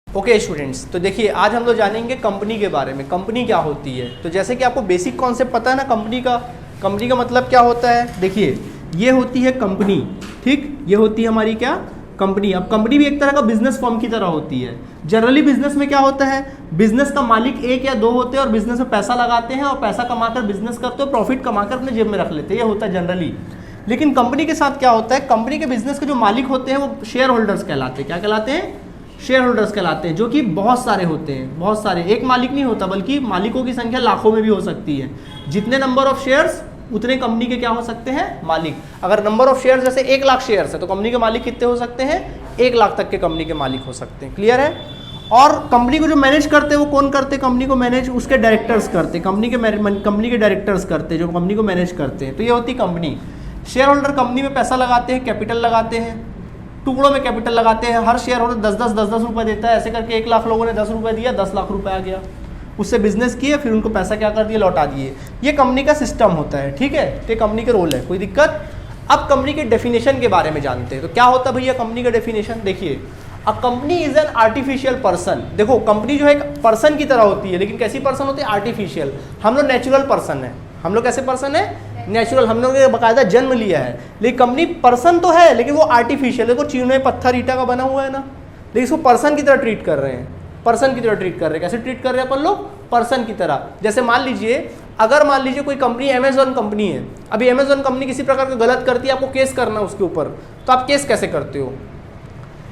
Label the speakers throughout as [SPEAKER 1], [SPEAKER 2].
[SPEAKER 1] Okay students, तो देखिए आज हम लोग जानेंगे कंपनी के बारे में। कंपनी क्या होती है, तो जैसे कि आपको बेसिक कॉन्सेप्ट पता है ना कंपनी का मतलब क्या होता है। देखिए ये होती है कंपनी, ठीक, ये होती है हमारी क्या कंपनी। अब कंपनी भी एक तरह का बिजनेस फर्म की तरह होती है। जनरली बिजनेस में क्या होता है, बिजनेस का मालिक एक या दो होते हैं और बिजनेस में पैसा लगाते हैं और पैसा कमाकर बिजनेस करते हो, प्रॉफिट कमाकर अपने जेब में रख लेते हैं, ये होता है जनरली। लेकिन कंपनी के साथ क्या होता है, कंपनी के बिजनेस के जो मालिक होते हैं वो शेयर होल्डर्स कहलाते हैं। क्या कहलाते हैं? शेयर होल्डर्स कहलाते हैं, जो कि बहुत सारे होते हैं, बहुत सारे। एक मालिक नहीं होता बल्कि मालिकों की संख्या लाखों में भी हो सकती है। जितने नंबर ऑफ शेयर्स उतने कंपनी के क्या हो सकते हैं, मालिक। अगर नंबर ऑफ शेयर्स जैसे 1 लाख शेयर्स है तो कंपनी के मालिक कितने हो सकते हैं, 1 लाख तक के कंपनी के मालिक हो सकते हैं। क्लियर है? और कंपनी को जो मैनेज करते हैं वो कौन करते हैं, कंपनी को मैनेज उसके डायरेक्टर्स करते हैं, कंपनी के डायरेक्टर्स करते हैं जो कंपनी को मैनेज करते हैं। तो ये होती कंपनी। शेयर होल्डर कंपनी में पैसा लगाते हैं, कैपिटल लगाते हैं, टुकड़ों में कैपिटल लगाते हैं। हर शेयर होल्डर 10-10 रुपए देता है। ऐसे करके 1 लाख लोगों ने 10 रुपए दिया, 10 लाख रुपए आ गया, उससे बिजनेस किए, फिर उनको पैसा क्या कर दिए, लौटा दिए। ये कंपनी का सिस्टम होता है, ठीक है। तो कंपनी के रोल है, कोई दिक्कत। अब कंपनी के डेफिनेशन के बारे में जानते हैं। तो क्या होता है भैया कंपनी का डेफिनेशन, देखिए a company is an artificial person. देखो कंपनी जो है एक पर्सन की तरह होती है, लेकिन कैसी पर्सन होती है, आर्टिफिशियल। हम लोग नेचुरल पर्सन है, हम लोग कैसे पर्सन है, नेचुरल। हम लोग ने बाकायदा जन्म लिया है, लेकिन कंपनी पर्सन तो है लेकिन वो आर्टिफिशियल है। देखो चीने पत्थर ईटा का बना हुआ है ना, लेकिन इसको पर्सन की तरह ट्रीट कर रहे हैं, पर्सन की तरह ट्रीट कर रहे हैं। कैसे ट्रीट कर रहे हैं अपन लोग, पर्सन की तरह। जैसे मान लीजिए कोई कंपनी अमेजॉन कंपनी है, अभी अमेजॉन कंपनी किसी प्रकार का गलत करती है, आपको केस करना उसके ऊपर, तो आप केस कैसे करते हो,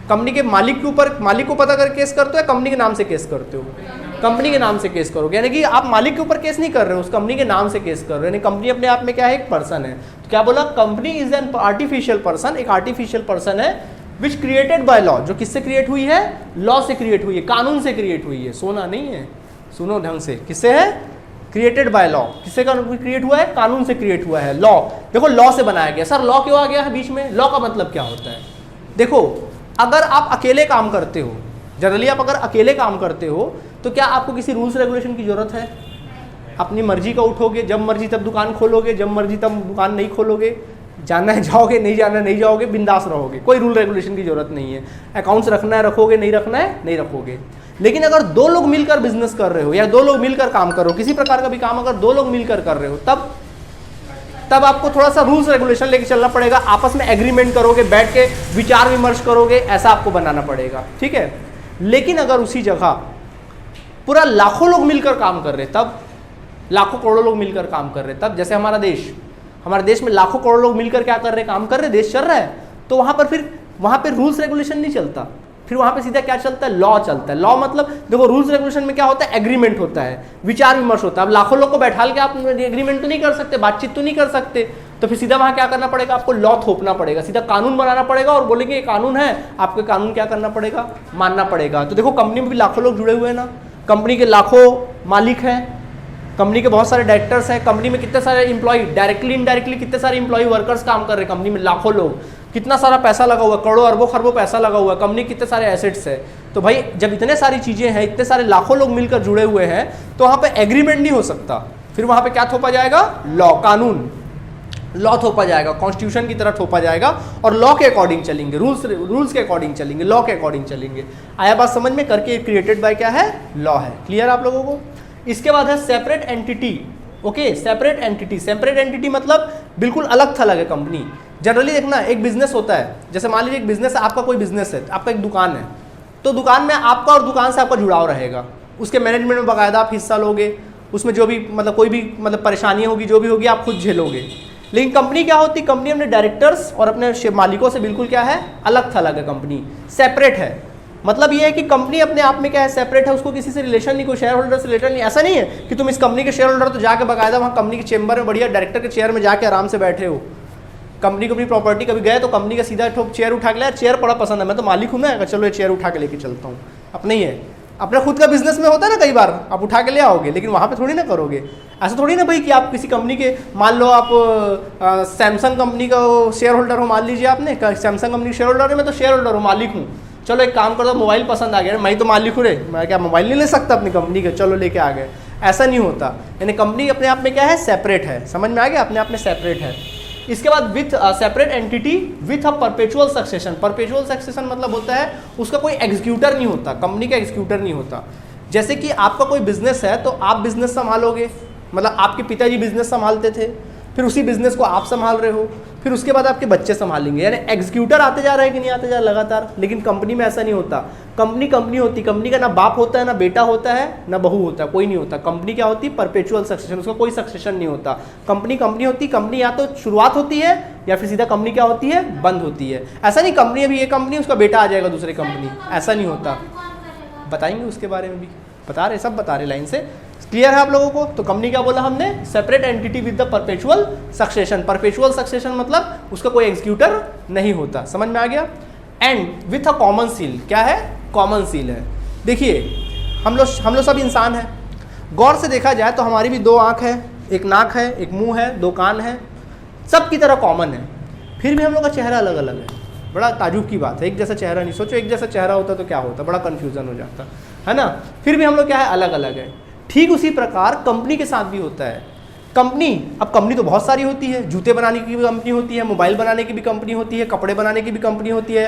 [SPEAKER 1] कंपनी के मालिक के ऊपर, मालिक को पता कर केस करते हो या कंपनी के नाम से केस करते हो, कंपनी के नाम से केस करोगे। यानी कि आप मालिक के ऊपर केस नहीं कर रहे हो, उस कंपनी के नाम से केस कर रहे हो। यानी कंपनी अपने आप में क्या है, एक पर्सन है। तो क्या बोला, company is an artificial person, एक आर्टिफिशियल पर्सन है विच क्रिएटेड बाय लॉ, जो किससे क्रिएट हुई है, लॉ से क्रिएट हुई है, कानून से क्रिएट हुई है। सोना नहीं है, सुनो ढंग से, किससे है, क्रिएटेड बाय लॉ। किससे क्रिएट हुआ है, कानून से क्रिएट हुआ है, लॉ। देखो लॉ से बनाया गया। सर लॉ क्यों आ गया है बीच में, लॉ का मतलब क्या होता है। देखो अगर आप अकेले काम करते हो, जनरली आप अगर अकेले काम करते हो तो क्या आपको किसी रूल्स रेगुलेशन की जरूरत है, अपनी मर्जी का उठोगे, जब मर्जी तब दुकान खोलोगे, जब मर्जी तब दुकान नहीं खोलोगे, जाना है जाओगे, नहीं जाना नहीं जाओगे, बिंदास रहोगे, कोई रूल रेगुलेशन की जरूरत नहीं है। अकाउंट्स रखना है रखोगे, नहीं रखना है नहीं रखोगे। लेकिन अगर 2 लोग मिलकर बिजनेस कर रहे हो या 2 लोग मिलकर काम कर रहे हो, किसी प्रकार का भी काम अगर 2 लोग मिलकर कर रहे हो, तब आपको थोड़ा सा रूल्स रेगुलेशन लेके चलना पड़ेगा। आपस में एग्रीमेंट करोगे, बैठ के विचार विमर्श करोगे, ऐसा आपको बनाना पड़ेगा, ठीक है। लेकिन अगर उसी जगह पूरा लाखों लोग मिलकर काम कर रहे, तब लाखों करोड़ों लोग मिलकर काम कर रहे, तब जैसे हमारे देश में लाखों करोड़ लोग मिलकर क्या कर रहे, काम कर रहे, देश चल रहा है, तो वहां पर रूल्स रेगुलेशन नहीं चलता, फिर वहां पे सीधा क्या चलता है, लॉ चलता है। लॉ मतलब देखो रूल्स रेगुलेशन में क्या होता है, एग्रीमेंट होता है, विचार विमर्श होता है। अब लाखों लोग को बैठा के आप एग्रीमेंट तो नहीं कर सकते, बातचीत तो नहीं कर सकते, तो फिर सीधा वहां क्या करना पड़ेगा, आपको लॉ थोपना पड़ेगा, सीधा कानून बनाना पड़ेगा और बोलेंगे ये कानून है, आपके कानून क्या करना पड़ेगा, मानना पड़ेगा। तो देखो कंपनी में भी लाखों लोग जुड़े हुए हैं ना, कंपनी के लाखों मालिक हैं, कंपनी के बहुत सारे डायरेक्टर्स हैं, कंपनी में कितने सारे इंप्लॉय, डायरेक्टली इनडायरेक्टली कितने सारे इंप्लॉय वर्कर्स काम कर रहे हैं कंपनी में, लाखों लोग, कितना सारा पैसा लगा हुआ है, करोड़ों अरबों खरबों पैसा लगा हुआ है, कंपनी कितने सारे एसेट्स है। तो भाई जब इतने सारी चीजें हैं, इतने सारे लाखों लोग मिलकर जुड़े हुए हैं, तो वहां पे एग्रीमेंट नहीं हो सकता, फिर वहां पे क्या थोपा जाएगा, लॉ, कानून, लॉ थोपा जाएगा, कॉन्स्टिट्यूशन की तरह थोपा जाएगा और लॉ के अकॉर्डिंग चलेंगे, रूल्स के अकॉर्डिंग चलेंगे, लॉ के अकॉर्डिंग चलेंगे। आया बात समझ में, करके क्रिएटेड बाय क्या है, लॉ है। क्लियर आप लोगों को। इसके बाद है separate entity. Okay, separate entity मतलब बिल्कुल अलग थलग है कंपनी। जनरली देखना एक बिजनेस होता है, जैसे मान लीजिए एक बिजनेस है, आपका कोई बिजनेस है, आपका एक दुकान है, तो दुकान में आपका और दुकान से आपका जुड़ाव रहेगा, उसके मैनेजमेंट में बाकायदा आप हिस्सा लोगे, उसमें जो भी कोई भी परेशानियां होगी, जो भी होगी आप खुद झेलोगे। लेकिन कंपनी क्या होती है, कंपनी अपने डायरेक्टर्स और अपने मालिकों से बिल्कुल क्या है, अलग थलग है, कंपनी सेपरेट है। मतलब ये है कि कंपनी अपने आप में क्या है, सेपरेट है, उसको किसी से रिलेशन नहीं, कोई शेयर होल्डर से रिलेशन नहीं। ऐसा नहीं है कि तुम इस कंपनी के शेयर होल्डर तो जाके बाकायदा वहाँ कंपनी के चेंबर में बढ़िया डायरेक्टर के चेयर में जाके आराम से बैठे हो, कंपनी को अपनी प्रॉपर्टी कभी गए तो कंपनी का सीधा चेयर उठा के लाया, चेयर बड़ा पसंद है, मैं तो मालिक हूँ ना, चलो ये चेयर उठा के लेके चलता हूँ। अपने ही है, अपने खुद का बिजनेस में होता है ना, कई बार आप उठा के ले आओगे, लेकिन वहाँ पे थोड़ी ना करोगे। ऐसा थोड़ी ना भाई कि आप किसी कंपनी के, मान लो आप सैमसंग कंपनी का शेयर होल्डर हो, मान लीजिए आपने सैमसंग कंपनी शेयर होल्डर है, मैं तो शेयर होल्डर हूँ, मालिक हूँ, चलो एक काम कर दो, मोबाइल पसंद आ गया, मैं तो मालिक हूँ रे, मैं क्या मोबाइल नहीं ले सकता अपनी कंपनी का, चलो लेके आ गए। ऐसा नहीं होता। यानी कंपनी अपने आप में क्या है, सेपरेट है। समझ में आ गया, अपने आप में सेपरेट है। इसके बाद with separate entity with a perpetual succession. Perpetual succession मतलब होता है उसका कोई एग्जीक्यूटर नहीं होता, कंपनी का एग्जीक्यूटर नहीं होता। जैसे कि आपका कोई बिजनेस है तो आप बिजनेस संभालोगे, मतलब आपके पिताजी बिजनेस संभालते थे, फिर उसी बिजनेस को आप संभाल रहे हो, फिर उसके बाद आपके बच्चे संभालेंगे, यानी एग्जीक्यूटर आते जा रहे हैं कि नहीं आते जा रहे लगातार। लेकिन कंपनी में ऐसा नहीं होता। कंपनी कंपनी होती, कंपनी का ना बाप होता है, ना बेटा होता है, ना बहू होता है, कोई नहीं होता। कंपनी क्या होती है? परपेचुअल सक्सेशन, उसका कोई सक्सेशन नहीं होता। कंपनी कंपनी होती, कंपनी या तो शुरुआत होती है या फिर सीधा कंपनी क्या होती है? बंद होती है। ऐसा नहीं कंपनी अभी ये कंपनी उसका बेटा आ जाएगा दूसरी कंपनी, ऐसा नहीं होता। बताएंगे उसके बारे में भी, बता रहे, सब बता रहे लाइन से। क्लियर है आप लोगों को? तो कंपनी क्या बोला हमने? Separate entity with the perpetual succession. Perpetual succession मतलब उसका कोई एग्जीक्यूटर नहीं होता। समझ में आ गया? And with a common seal. क्या है? कॉमन सील है। देखिए हम लोग सब इंसान हैं। गौर से देखा जाए तो हमारी भी दो आंख है, एक नाक है, एक मुंह है, दो कान है, सब की तरह कॉमन है। फिर भी हम लोग का चेहरा अलग अलग है। बड़ा ताजुब की बात है, एक जैसा चेहरा नहीं। सोचो एक जैसा चेहरा होता तो क्या होता, बड़ा कन्फ्यूजन हो जाता है ना। फिर भी हम लोग क्या है? अलग अलग है। ठीक उसी प्रकार कंपनी के साथ भी होता है। कंपनी तो बहुत सारी होती है। जूते बनाने की भी कंपनी होती है, मोबाइल बनाने की भी कंपनी होती है, कपड़े बनाने की भी कंपनी होती है,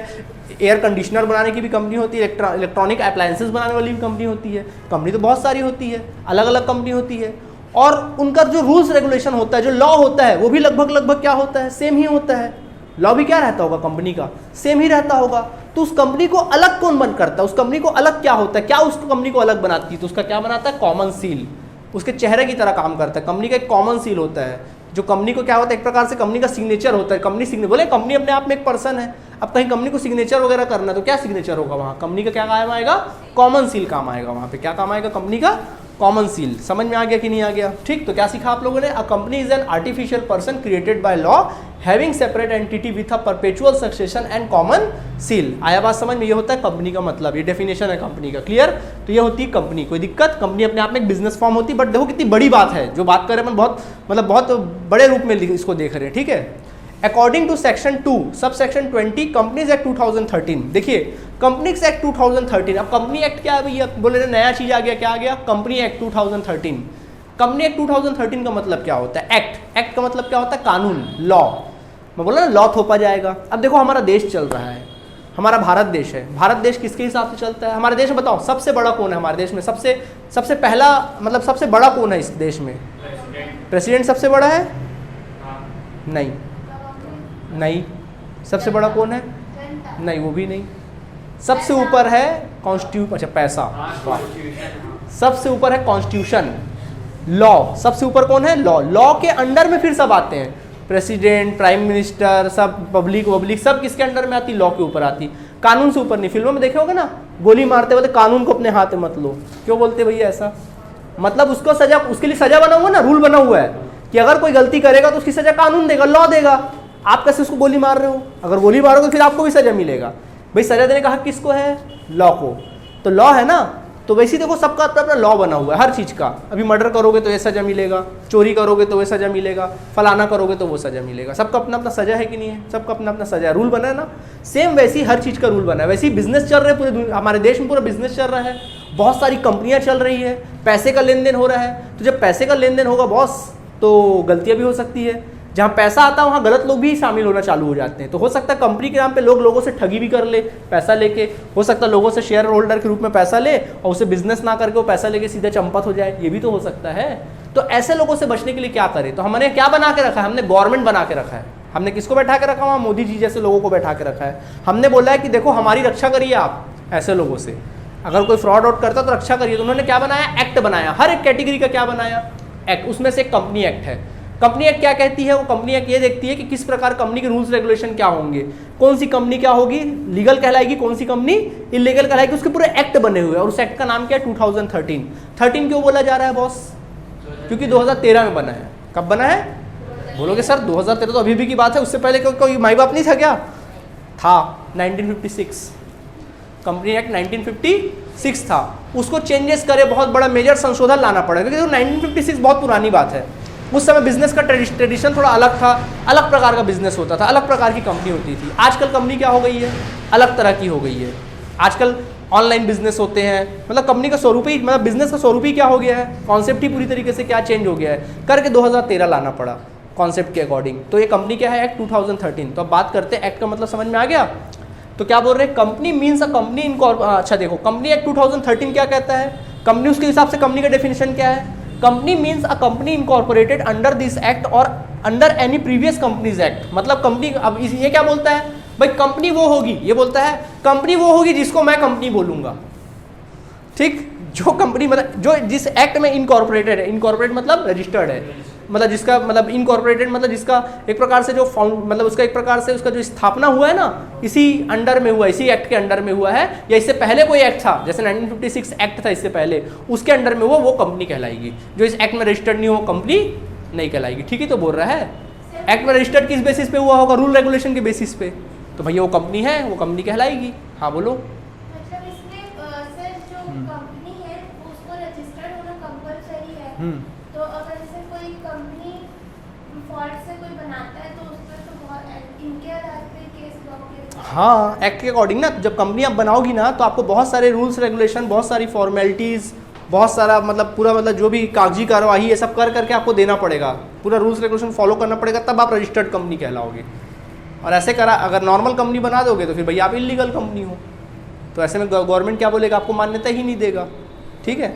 [SPEAKER 1] एयर कंडीशनर बनाने की भी कंपनी होती है, इलेक्ट्रॉनिक अप्लायंसेस बनाने वाली भी कंपनी होती है। कंपनी तो बहुत सारी होती है, अलग अलग कंपनी होती है। और उनका जो रूल्स रेगुलेशन होता है, जो लॉ होता है, वो भी लगभग क्या होता है? सेम ही होता है। लॉ भी क्या रहता होगा? कंपनी का सेम ही रहता होगा। तो उस कंपनी को अलग कौन बन करता है? उस कंपनी को अलग क्या होता है? क्या उस कंपनी को अलग बनाती है? तो उसका क्या बनाता है? Common seal. उसके चेहरे की तरह काम करता है। कंपनी का एक कॉमन सील होता है जो कंपनी को क्या होता है? एक प्रकार से कंपनी का सिग्नेचर होता है। कंपनी सिग्नेचर बोले, कंपनी अपने आप में एक पर्सन है। अब कहीं कंपनी को सिग्नेचर वगैरह करना है तो क्या सिग्नेचर होगा वहाँ? कंपनी का क्या काम आएगा? कॉमन सील काम आएगा वहाँ पे। क्या काम आएगा? कंपनी का कॉमन सील। समझ में आ गया कि नहीं आ गया? ठीक। तो क्या सीखा आप लोगों ने? A company is an artificial person created by law having separate entity with a perpetual succession and common seal. आया बात समझ में? ये होता है कंपनी का मतलब, ये डेफिनेशन है कंपनी का। क्लियर? तो ये होती है कंपनी। कोई दिक्कत? कंपनी अपने आप में एक बिजनेस फॉर्म होती है। बट देखो कितनी बड़ी बात है जो बात कर रहे हैं, बहुत बड़े रूप में इसको देख रहे हैं। ठीक है। According to section 2 sub section 20 companies act 2013। देखिए कंपनीज एक्ट 2013। अब कंपनी एक्ट क्या है भैया? बोले नया चीज आ गया। क्या आ गया? Company act 2013। कंपनी एक्ट 2013 का मतलब क्या होता है? एक्ट का मतलब क्या होता है? कानून, लॉ। मैं बोला ना लॉ थोपा जाएगा। अब देखो हमारा देश चल रहा है, हमारा भारत देश है। भारत देश किसके हिसाब से चलता है? हमारे देश में बताओ सबसे बड़ा कौन है हमारे देश में? सबसे पहला मतलब सबसे बड़ा कौन है इस देश में? प्रेसिडेंट सबसे बड़ा है? नहीं। सबसे बड़ा कौन है? नहीं, वो भी नहीं। सबसे ऊपर है कॉन्स्टिट्यूशन। अच्छा, पैसा। सबसे ऊपर है कॉन्स्टिट्यूशन, लॉ। सबसे ऊपर कौन है? लॉ के अंडर में फिर सब आते हैं, प्रेसिडेंट, प्राइम मिनिस्टर, सब पब्लिक सब किसके अंडर में आती? लॉ के ऊपर आती। कानून से ऊपर नहीं। फिल्मों में देखे होगे ना, गोली मारते हुए कानून को अपने हाथ में मत लो। क्यों बोलते भैया ऐसा? मतलब उसको सजा, उसके लिए सजा बना हुआ ना, रूल बना हुआ है कि अगर कोई गलती करेगा तो उसकी सजा कानून देगा, लॉ देगा। आप कैसे उसको गोली मार रहे हो? अगर गोली मारोगे फिर आपको भी सजा मिलेगा। भाई सजा देने का हक किसको है? लॉ को। तो लॉ है ना, तो वैसे ही देखो सबका अपना अपना लॉ बना हुआ है हर चीज़ का। अभी मर्डर करोगे तो ये सजा मिलेगा, चोरी करोगे तो वो सजा मिलेगा, फलाना करोगे तो वो सजा मिलेगा। सबका अपना अपना सजा है कि नहीं है? सबका अपना अपना सजा है, रूल बना है ना। सेम वैसी हर चीज़ का रूल बना है। वैसे ही बिजनेस चल रहे हैं पूरे हमारे देश में, पूरा बिजनेस चल रहा है, बहुत सारी कंपनियां चल रही है, पैसे का लेन देन हो रहा है। तो जब पैसे का लेन देन होगा बॉस तो गलतियां भी हो सकती है। जहाँ पैसा आता है वहाँ गलत लोग भी शामिल होना चालू हो जाते हैं। तो हो सकता है कंपनी के नाम पे लोगों से ठगी भी कर ले पैसा लेके। हो सकता है लोगों से शेयर होल्डर के रूप में पैसा ले और उसे बिजनेस ना करके वो पैसा लेके सीधे चंपत हो जाए, ये भी तो हो सकता है। तो ऐसे लोगों से बचने के लिए क्या करें? तो हमने क्या बना के रखा है? हमने गवर्नमेंट बना के रखा है। हमने किसको बैठा के रखा हुआ? मोदी जी जैसे लोगों को बैठा के रखा है। हमने बोला है कि देखो हमारी रक्षा करिए आप ऐसे लोगों से, अगर कोई फ्रॉड आउट करता तो रक्षा करिए। तो उन्होंने क्या बनाया? एक्ट बनाया। हर एक कैटेगरी का क्या बनाया? एक्ट। उसमें से एक कंपनी एक्ट है। कंपनी एक्ट क्या कहती है? वो कंपनी एक्ट ये देखती है कि किस प्रकार कंपनी के रूल्स रेगुलेशन क्या होंगे, कौन सी कंपनी क्या होगी, लीगल कहलाएगी, कौन सी कंपनी इलीगल कहलाएगी। उसके पूरे एक्ट बने हुए हैं। और उस एक्ट का नाम क्या है? 2013। 13 क्यों बोला जा रहा है बॉस? क्योंकि 2013 में बना है। कब बना है? बोलोगे सर 2013 तो अभी भी की बात है, उससे पहले कोई माई बाप नहीं था क्या? था। 1956 कंपनी एक्ट 1956 था। उसको चेंजेस करे, बहुत बड़ा मेजर संशोधन लाना पड़ा, क्योंकि 1956 बहुत पुरानी बात है। उस समय बिजनेस का ट्रेडिशन थोड़ा अलग था, अलग प्रकार का बिजनेस होता था, अलग प्रकार की कंपनी होती थी। आजकल कंपनी क्या हो गई है? अलग तरह की हो गई है। आजकल ऑनलाइन बिजनेस होते हैं, मतलब कंपनी का स्वरूप ही, मतलब बिजनेस का स्वरूप ही क्या हो गया है? कॉन्सेप्ट ही पूरी तरीके से क्या चेंज हो गया है, करके 2013 लाना पड़ा। कॉन्सेप्ट के अकॉर्डिंग। तो ये कंपनी क्या है, एक्ट 2013। तो अब बात करते हैं एक्ट का मतलब समझ में आ गया। तो क्या बोल रहे हैं, कंपनी मीन्स अ कंपनी इन, अच्छा देखो कंपनी एक्ट 2013 क्या कहता है, कंपनी उसके हिसाब से कंपनी का डेफिनेशन क्या है, company means a company incorporated under this act और under any previous companies act. मतलब कंपनी, अब ये क्या बोलता है भाई, कंपनी वो होगी, ये बोलता है कंपनी वो होगी जिसको मैं कंपनी बोलूंगा, ठीक, जो कंपनी मतलब जो जिस एक्ट में इनकॉर्पोरेटेड है, इनकॉर्पोरेट मतलब रजिस्टर्ड है, मतलब जिसका मतलब इनकॉर्पोरेटेड मतलब जिसका एक प्रकार से जो फाउंड मतलब उसका एक प्रकार से उसका जो स्थापना हुआ है ना, इसी अंडर में हुआ, इसी एक्ट के अंडर में हुआ है, या इससे पहले कोई एक्ट था जैसे 1956 एक्ट था इससे पहले, उसके अंडर में हुआ, वो कंपनी कहलाएगी। जो इस एक्ट में रजिस्टर्ड नहीं हो कंपनी नहीं कहलाएगी। ठीक ही तो बोल रहा है, एक्ट में रजिस्टर्ड किस बेसिस पे हुआ होगा, रूल रेगुलेशन के बेसिस पे, तो भैया वो कंपनी है, वो कंपनी कहलाएगी। हाँ बोलो।
[SPEAKER 2] मतलब इसमें सर जो कंपनी है उसको रजिस्टर्ड होना कंपलसरी है, तो अगर जैसे कोई कंपनी फॉल्ट से कोई बनाता है तो उस पर तो बहुत इनके आधार पे केस लॉ।
[SPEAKER 1] हाँ, एक्ट के अकॉर्डिंग ना, जब कंपनी आप बनाओगी ना तो आपको बहुत सारे रूल्स रेगुलेशन, बहुत सारी फॉर्मेलिटीज़, बहुत सारा मतलब पूरा मतलब जो भी कागजी कार्यवाही ये सब कर करके आपको देना पड़ेगा, पूरा रूल्स रेगुलेशन फॉलो करना पड़ेगा, तब आप रजिस्टर्ड कंपनी कहलाओगे। और ऐसे करा अगर नॉर्मल कंपनी बना दोगे तो फिर भैया आप इलीगल कंपनी हो, तो ऐसे में गवर्नमेंट क्या बोलेगा, आपको मान्यता ही नहीं देगा। ठीक है,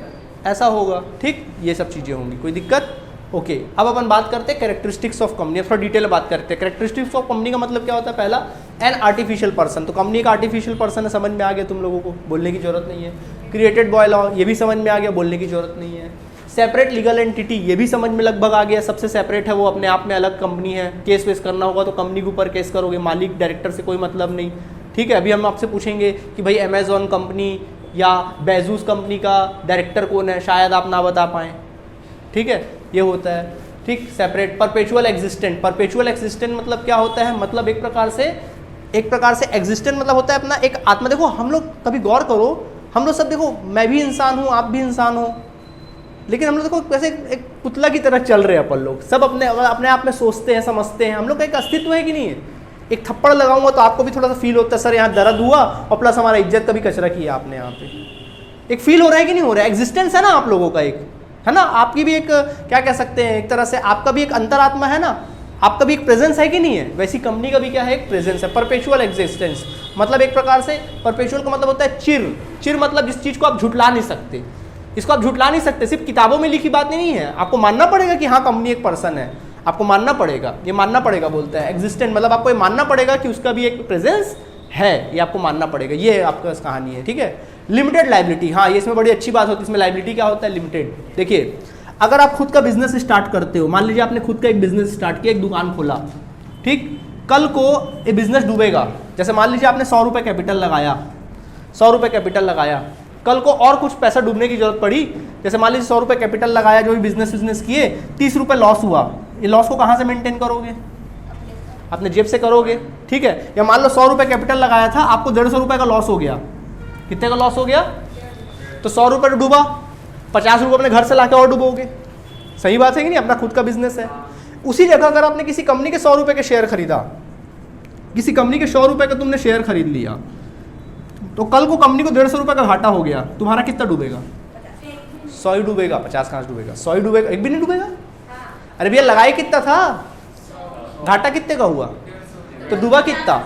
[SPEAKER 1] ऐसा होगा। ठीक, ये सब चीज़ें होंगी, कोई दिक्कत। ओके, अब अपन बात करते हैं कैरेक्टरिस्टिक्स ऑफ कंपनी। थोड़ा डिटेल में बात करते हैं। कैरेक्टरिस्टिक्स ऑफ कंपनी का मतलब क्या होता है, पहला एन आर्टिफिशियल पर्सन, तो कंपनी का आर्टिफिशियल पर्सन है, समझ में आ गया तुम लोगों को, बोलने की जरूरत नहीं है। क्रिएटेड बाय लॉ, ये भी समझ में आ गया, बोलने की जरूरत नहीं है। सेपरेट लीगल एंटिटी, ये भी समझ में लगभग आ गया, सबसे सेपरेट है वो, अपने आप में अलग कंपनी है। केस वेस करना होगा तो कंपनी के ऊपर केस करोगे, मालिक डायरेक्टर से कोई मतलब नहीं। ठीक है, अभी हम आपसे पूछेंगे कि भाई अमेजॉन कंपनी या बेजूस कंपनी का डायरेक्टर कौन है, शायद आप ना बता पाएँ। ठीक है, ये होता है। ठीक, separate. Perpetual existent, perpetual existent मतलब क्या होता है, मतलब एक प्रकार से एग्जिस्टेंट मतलब होता है अपना एक आत्मा। देखो हम लोग कभी गौर करो, हम लोग सब देखो, मैं भी इंसान हूँ, आप भी इंसान हो, लेकिन हम लोग देखो वैसे एक पुतला की तरह चल रहे हैं अपन लोग, सब अपने अपने आप में सोचते हैं, समझते हैं। हम लोग का एक अस्तित्व है कि नहीं है। एक थप्पड़ लगाऊंगा तो आपको भी थोड़ा सा फील होता है, सर यहाँ दर्द हुआ, और प्लस हमारा इज्जत का भी कचरा किया आपने यहाँ पे, एक फील हो रहा है कि नहीं हो रहा है। एग्जिस्टेंस है ना आप लोगों का, एक है ना, आपकी भी एक क्या कह सकते हैं, एक तरह से आपका भी एक अंतरात्मा है ना, आपका भी एक प्रेजेंस है कि नहीं है। वैसी कंपनी का भी क्या है, एक प्रेजेंस है। परपेचुअल एग्जिस्टेंस मतलब एक प्रकार से परपेचुअल का मतलब होता है चिर। चिर मतलब जिस चीज़ को आप झुटला नहीं सकते, इसको आप झुटला नहीं सकते। सिर्फ किताबों में लिखी बात नहीं है, आपको मानना पड़ेगा कि हाँ कंपनी एक पर्सन है, आपको मानना पड़ेगा, ये मानना पड़ेगा बोलता है। एग्जिस्टेंट मतलब आपको ये मानना पड़ेगा कि उसका भी एक प्रेजेंस है, ये आपको मानना पड़ेगा। ये आपका कहानी है। ठीक है, लिमिटेड लाइबिलिटी, हाँ ये इसमें बड़ी अच्छी बात होती है। इसमें लाइबिलिटी क्या होता है, लिमिटेड। देखिए अगर आप खुद का बिजनेस स्टार्ट करते हो, मान लीजिए आपने खुद का एक बिजनेस स्टार्ट किया, एक दुकान खोला, ठीक, कल को ये बिजनेस डूबेगा। जैसे मान लीजिए आपने 100 रुपये कैपिटल लगाया, 100 रुपये कैपिटल लगाया, कल को और कुछ पैसा डूबने की जरूरत पड़ी, जैसे मान लीजिए 100 रुपये कैपिटल लगाया, जो भी बिजनेस किए, 30 रुपये लॉस हुआ, ये लॉस को कहाँ से मेंटेन करोगे, अपने जेब से करोगे। ठीक है, या मान लो 100 रुपये कैपिटल लगाया था, आपको 150 रुपये का लॉस हो गया। कितने का लॉस हो गया, तो 100 रुपये तो डूबा, 50 रुपये अपने घर से लाके और डूबोगे। सही बात है कि नहीं, अपना खुद का बिजनेस है। उसी जगह अगर आपने किसी कंपनी के 100 रुपये के शेयर खरीदा, किसी कंपनी के 100 रुपये का तुमने शेयर खरीद लिया, तो कल को कंपनी को 150 रुपये का घाटा हो गया, तुम्हारा कितना डूबेगा, 100 ही डूबेगा। 50 कहाँ से डूबेगा, 100 ही डूबेगा, एक भी नहीं डूबेगा। अरे भैया लगाए कितना था, घाटा कितने का हुआ, तो डूबा कितना,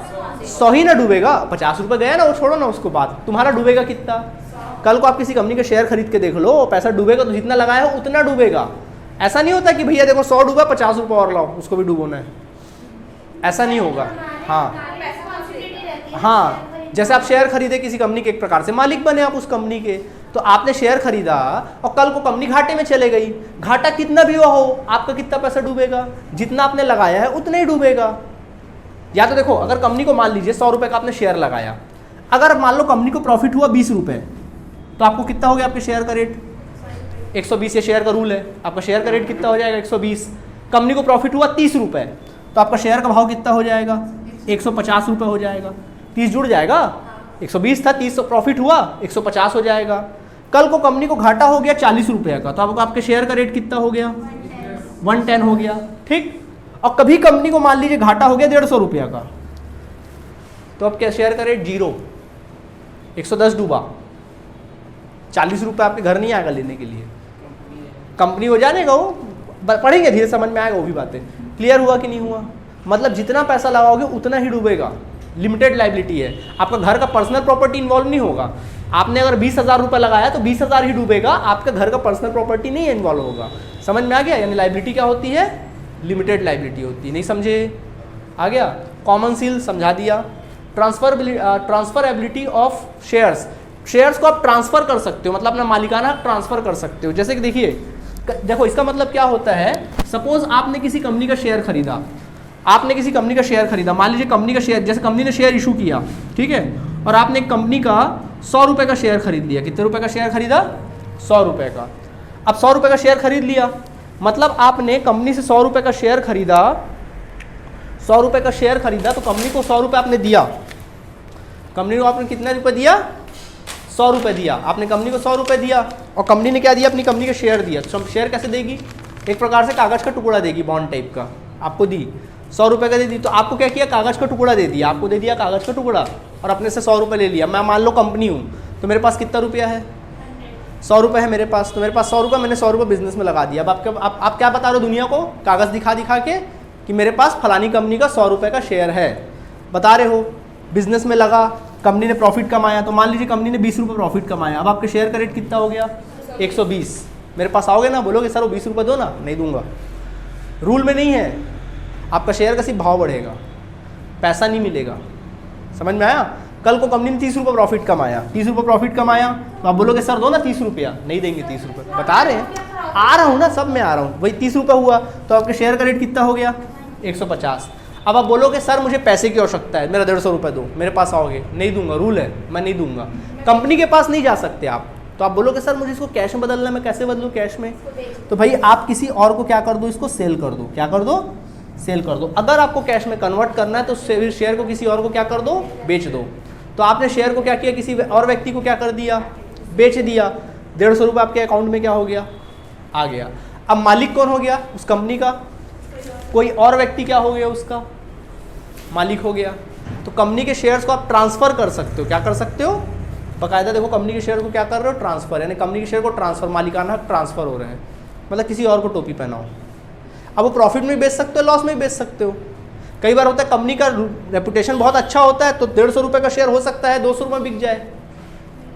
[SPEAKER 1] 100 ही ना डूबेगा। 50 रुपये गया ना, वो छोड़ो ना उसको बात, तुम्हारा डूबेगा कितना। कल को आप किसी कंपनी के शेयर खरीद के देख लो, पैसा डूबेगा तो जितना लगाया हो उतना डूबेगा। ऐसा नहीं होता कि भैया देखो 100 डूबा, 50 रुपये और लाओ उसको भी डूबोना है, ऐसा नहीं होगा। हाँ, जैसे आप शेयर खरीदे किसी कंपनी के, एक प्रकार से मालिक बने आप उस कंपनी के, तो आपने शेयर खरीदा और कल को कंपनी घाटे में चले गई, घाटा कितना भी हुआ हो, आपका कितना पैसा डूबेगा, जितना आपने लगाया है उतना ही डूबेगा। या तो देखो अगर कंपनी को मान लीजिए 100 रुपये का आपने शेयर लगाया, अगर मान लो कंपनी को प्रॉफिट हुआ 20 रुपये, तो आपको कितना हो गया आपके शेयर का रेट, 120। ये शेयर का रूल है, आपका शेयर का रेट कितना हो जाएगा, 120। कंपनी को प्रॉफिट हुआ 30 रुपये, तो आपका शेयर का भाव कितना हो जाएगा, 150 रुपये हो जाएगा। 30 जुड़ जाएगा, 120 था, 30 प्रॉफिट हुआ, 150 हो जाएगा। कल को कंपनी को घाटा हो गया 40 रुपये का, तो आपके शेयर का रेट कितना हो गया, 110 हो गया। ठीक, और कभी कंपनी को मान लीजिए घाटा हो गया 150 रुपये का, तो अब क्या शेयर का रेट 0, 110 डूबा, 40 रुपये आपके घर नहीं आएगा लेने के लिए, कंपनी हो जाएगा वो, पढ़ेंगे धीरे समझ में आएगा वो भी बातें। क्लियर हुआ कि नहीं हुआ? मतलब जितना पैसा लगाओगे उतना ही डूबेगा, लिमिटेड लाइबिलिटी है। आपका घर का पर्सनल प्रॉपर्टी इन्वॉल्व नहीं होगा। आपने अगर 20,000 रुपये लगाया तो 20,000 ही डूबेगा, आपका घर का पर्सनल प्रॉपर्टी नहीं इन्वॉल्व होगा। समझ में आ गया? यानी लाइबिलिटी क्या होती है? लिमिटेड लाइबिलिटी होती है। नहीं समझे? आ गया? कॉमन सील समझा दिया। ट्रांसफरएबिलिटी ऑफ शेयर्स, शेयर्स को आप ट्रांसफर कर सकते हो, मतलब अपना मालिकाना ट्रांसफर कर सकते हो। जैसे कि देखिए, देखो इसका मतलब क्या होता है, सपोज आपने किसी कंपनी का शेयर खरीदा, आपने किसी कंपनी का शेयर खरीदा, मान लीजिए कंपनी का शेयर, जैसे कंपनी ने शेयर इशू किया, ठीक है, और आपने एक कंपनी का 100 रुपये का शेयर खरीद लिया। कितने रुपए का शेयर खरीदा? 100 रुपये का। अब 100 रुपये का शेयर खरीद लिया, मतलब आपने कंपनी से 100 रुपये का शेयर खरीदा, 100 रुपये का शेयर खरीदा, तो कंपनी को 100 रुपये आपने दिया। कंपनी को आपने कितने रुपये दिया? 100 रुपये दिया। आपने कंपनी को 100 रुपये दिया और कंपनी ने क्या दिया? अपनी कंपनी के शेयर दिया। तो शेयर कैसे देगी? एक प्रकार से कागज़ का टुकड़ा देगी, बॉन्ड टाइप का। आपको दी 100 रुपये का दे दी, तो आपको क्या किया? कागज़ का टुकड़ा दे दिया। आपको दे दिया कागज़ का टुकड़ा और अपने से 100 रुपये ले लिया। मैं मान लो कंपनी हूँ, तो मेरे पास कितना रुपया है? 100 रुपये है मेरे पास। तो मेरे पास 100 रुपये, मैंने 100 रुपये बिजनेस में लगा दिया। अब आप क्या बता रहे हो दुनिया को? कागज़ दिखा दिखा के कि मेरे पास फलानी कंपनी का 100 रुपये का शेयर है, बता रहे हो। बिजनेस में लगा, कंपनी ने प्रॉफिट कमाया, तो मान लीजिए कंपनी ने 20 रुपये प्रॉफिट कमाया। अब आपके शेयर का रेट कितना हो गया? 120। मेरे पास आओगे ना, बोलोगे सर वो 20 रुपये दो ना? नहीं दूंगा। रूल में नहीं है, आपका शेयर का सिर्फ भाव बढ़ेगा, पैसा नहीं मिलेगा। समझ में आया? कल को कंपनी ने 30 रुपये प्रॉफिट कमाया, 30 रुपये प्रॉफिट कमाया, तो आप बोलोगे सर दो ना 30 रुपया? नहीं देंगे 30 रुपये। बता रहे हैं, आ रहा हूँ ना, सब में आ रहा हूँ। वही 30 रुपये हुआ, तो आपके शेयर का रेट कितना हो गया? 150। अब आप बोलोगे सर मुझे पैसे की आवश्यकता है, मेरा 150 रुपये दो। मेरे पास आओगे? नहीं दूंगा, रूल है, मैं नहीं दूंगा। कंपनी के पास नहीं जा सकते आप। तो आप बोलोगे सर मुझे इसको कैश में बदलना है, मैं कैसे बदलूँ कैश में? तो भाई आप किसी और को क्या कर दो? इसको सेल कर दो। क्या कर दो? सेल कर दो। अगर आपको कैश में कन्वर्ट करना है तो शेयर को किसी और को क्या कर दो? बेच दो। तो आपने शेयर को क्या किया? किसी और व्यक्ति को क्या कर दिया? बेच दिया। 150 रुपये आपके अकाउंट में क्या हो गया? आ गया। अब मालिक कौन हो गया उस कंपनी का? कोई और व्यक्ति क्या हो गया? उसका मालिक हो गया। तो कंपनी के शेयर्स को आप ट्रांसफर कर सकते हो। क्या कर सकते हो? बाकायदा देखो, कंपनी के शेयर को क्या कर रहे हो? ट्रांसफर, यानी कंपनी के शेयर को ट्रांसफर, मालिकाना ट्रांसफर हो रहे हैं, मतलब किसी और को टोपी पहनाओ। अब वो प्रॉफिट में बेच सकते हो, लॉस में बेच सकते हो। कई बार होता है कंपनी का रेपुटेशन बहुत अच्छा होता है, तो 150 रुपये का शेयर हो सकता है 200 रुपये बिक जाए।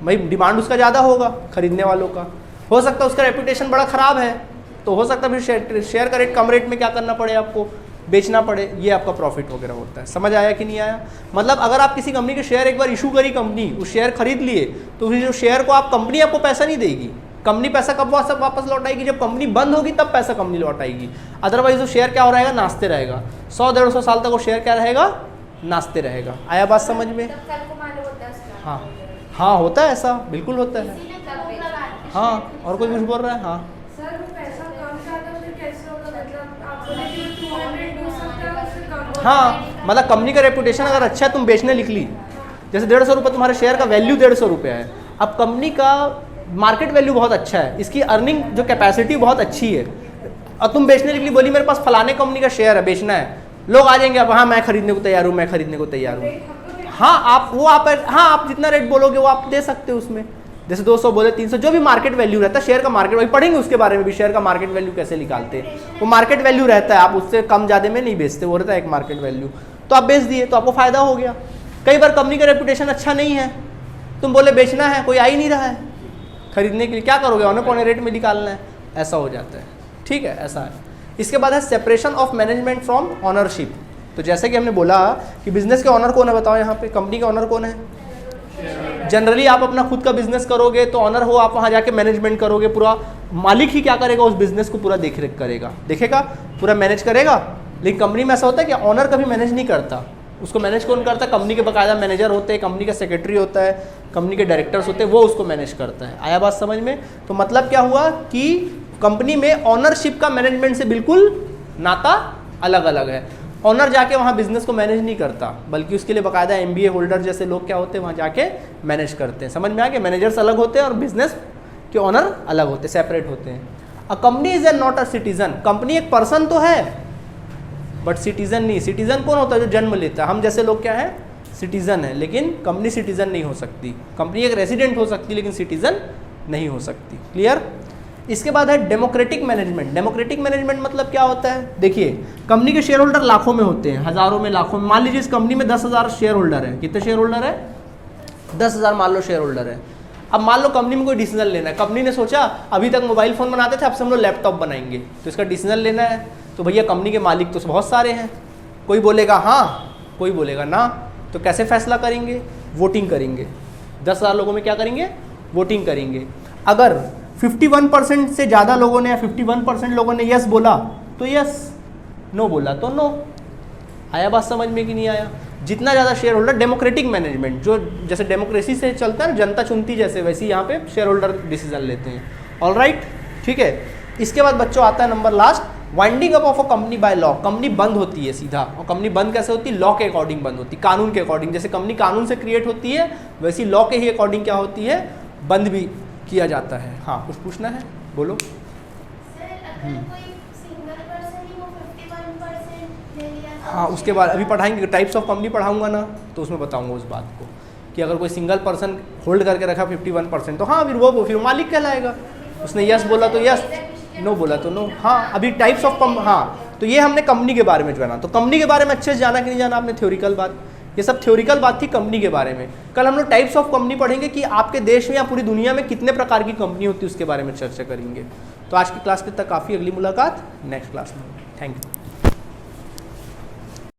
[SPEAKER 1] भाई डिमांड उसका ज़्यादा होगा खरीदने वालों का। हो सकता है उसका रेपुटेशन बड़ा ख़राब है, तो हो सकता है फिर शेयर का रेट कम रेट में क्या करना पड़े? आपको बेचना पड़े। ये आपका प्रॉफिट वगैरह होता है। समझ आया कि नहीं आया? मतलब अगर आप किसी कंपनी के शेयर एक बार इशू करी, कंपनी उस शेयर खरीद लिए, तो फिर जो शेयर को आप, कंपनी आपको पैसा नहीं देगी। कंपनी पैसा कब वापस लौटाएगी? जब कंपनी बंद होगी तब पैसा कंपनी लौटाएगी। अदरवाइज वो शेयर क्या हो रहेगा? नाचते रहेगा। 100-150 साल तक वो शेयर क्या रहेगा? नाचते रहेगा। आया बात समझ में? हाँ हाँ, होता है ऐसा, बिल्कुल होता है। हाँ, और कोई कुछ बोल रहा है? हाँ
[SPEAKER 3] सर वो पैसा कम ज़्यादा फिर कैसे होगा? मतलब आप बोले कि 200 हो सकता है, उससे कम।
[SPEAKER 1] हाँ, मतलब कंपनी का रेपुटेशन अगर अच्छा है, तुम बेचने लिख ली, जैसे 150 रुपये तुम्हारे शेयर का वैल्यू 150 रुपये है। अब कंपनी का मार्केट वैल्यू बहुत अच्छा है, इसकी अर्निंग जो कैपेसिटी बहुत अच्छी है, और तुम बेचने निकली, बोली मेरे पास फलाने कंपनी का शेयर है, बेचना है। लोग आ जाएंगे, अब हाँ मैं खरीदने को तैयार हूँ, मैं खरीदने को तैयार हूँ। हाँ आप जितना रेट बोलोगे वो आप दे सकते हो उसमें। जैसे 200 बोले, 300, जो भी मार्केट वैल्यू रहता है शेयर का, मार्केट वैल्यू पढ़ेंगे उसके बारे में भी, शेयर का मार्केट वैल्यू कैसे निकालते हैं। वो मार्केट वैल्यू रहता है, आप उससे कम ज़्यादा में नहीं बेचते, वो रहता है एक मार्केट वैल्यू। तो आप बेच दिए तो आपको फ़ायदा हो गया। कई बार कंपनी का रेपुटेशन अच्छा नहीं है, तुम बोले बेचना है, कोई आ ही नहीं रहा है खरीदने के लिए, क्या करोगे? औने पौने रेट में निकालना है, ऐसा हो जाता है। ठीक है, ऐसा है। इसके बाद है separation of management from ownership. तो जैसे कि हमने बोला कि बिजनेस के ऑनर कौन है, बताओ यहाँ पे, कंपनी का ऑनर कौन है? जनरली आप अपना खुद का बिजनेस करोगे तो ऑनर हो, आप वहाँ जाके मैनेजमेंट करोगे, पूरा मालिक ही क्या करेगा? उस बिजनेस को पूरा देख रेख करेगा, देखेगा, पूरा मैनेज करेगा। लेकिन कंपनी में ऐसा होता है कि ऑनर कभी मैनेज नहीं करता, उसको मैनेज कौन करता है? कंपनी के बाकायदा मैनेजर होते हैं, कंपनी का सेक्रेटरी होता है, कंपनी के डायरेक्टर्स होते हैं, वो उसको मैनेज करता है। आया बात समझ में? तो मतलब क्या हुआ कि कंपनी में ऑनरशिप का मैनेजमेंट से बिल्कुल नाता अलग अलग है। ऑनर जाके वहाँ बिजनेस को मैनेज नहीं करता, बल्कि उसके लिए बाकायदा MBA होल्डर जैसे लोग क्या होते हैं वहाँ जाके मैनेज करते हैं। समझ में आ गया? मैनेजर्स अलग होते हैं और बिजनेस के ऑनर अलग होते हैं, सेपरेट होते हैं। A company is not a citizen. Company एक पर्सन तो है बट सिटीजन नहीं। सिटीजन कौन होता है? जो जन्म लेता है। हम जैसे लोग क्या है? सिटीजन है। लेकिन कंपनी सिटीजन नहीं हो सकती। कंपनी एक रेसिडेंट हो सकती लेकिन सिटीजन नहीं हो सकती। क्लियर? इसके बाद है डेमोक्रेटिक मैनेजमेंट। डेमोक्रेटिक मैनेजमेंट मतलब क्या होता है, देखिए कंपनी के शेयर होल्डर लाखों में होते हैं, हज़ारों में, लाखों में। मान लीजिए इस कंपनी में 10,000 शेयर होल्डर है। कितने शेयर होल्डर है? 10,000 मान लो शेयर होल्डर है। अब मान लो कंपनी में कोई डिसीजन लेना है। कंपनी ने सोचा अभी तक मोबाइल फ़ोन बनाते थे, अब से हम लोग लैपटॉप बनाएंगे, तो इसका डिसीजन लेना है। तो भैया कंपनी के मालिक तो बहुत सारे हैं, कोई बोलेगा हाँ, कोई बोलेगा ना। तो कैसे फैसला करेंगे? वोटिंग करेंगे। 10,000 लोगों में क्या करेंगे? वोटिंग करेंगे। अगर 51% से ज़्यादा लोगों ने या 51% लोगों ने यस बोला तो यस, नो बोला तो नो। आया बात समझ में कि नहीं आया? जितना ज़्यादा शेयर होल्डर, डेमोक्रेटिक मैनेजमेंट, जो जैसे डेमोक्रेसी से चलता है ना, जनता चुनती जैसे, वैसे यहाँ पे शेयर होल्डर डिसीजन लेते हैं। ऑलराइट, ठीक है। इसके बाद बच्चों आता है number last, winding up of a company by law. Company बंद होती है सीधा, और कंपनी बंद कैसे होती है? लॉ के अकॉर्डिंग बंद होती है, कानून के अकॉर्डिंग। जैसे कंपनी कानून से क्रिएट होती है, वैसी लॉ के ही अकॉर्डिंग क्या होती है? बंद भी किया जाता है। हाँ, कुछ पूछना है? बोलो।
[SPEAKER 2] सर अगर कोई सिंगल पर्सन ही वो 51% ले लिया तो
[SPEAKER 1] हाँ, उसके बाद अभी पढ़ाएंगे, टाइप्स ऑफ कंपनी पढ़ाऊंगा ना, तो उसमें बताऊंगा उस बात को कि अगर कोई सिंगल पर्सन होल्ड करके रखा 51%, तो हाँ फिर मालिक कहलाएगा। उसने यस बोला तो यस, नो बोला तो नो। हाँ, अभी टाइप्स ऑफ हाँ, तो ये हमने कंपनी के बारे में जाना। तो कंपनी के बारे में अच्छे से जाना कि नहीं जाना आपने? थ्योरिकल बात, ये सब थ्योरिकल बात थी कंपनी के बारे में। कल हम लोग टाइप्स ऑफ कंपनी पढ़ेंगे कि आपके देश में या पूरी दुनिया में कितने प्रकार की कंपनी होती है, उसके बारे में चर्चा करेंगे। तो आज की क्लास के तक काफ़ी, अगली मुलाकात नेक्स्ट क्लास में। Thank you.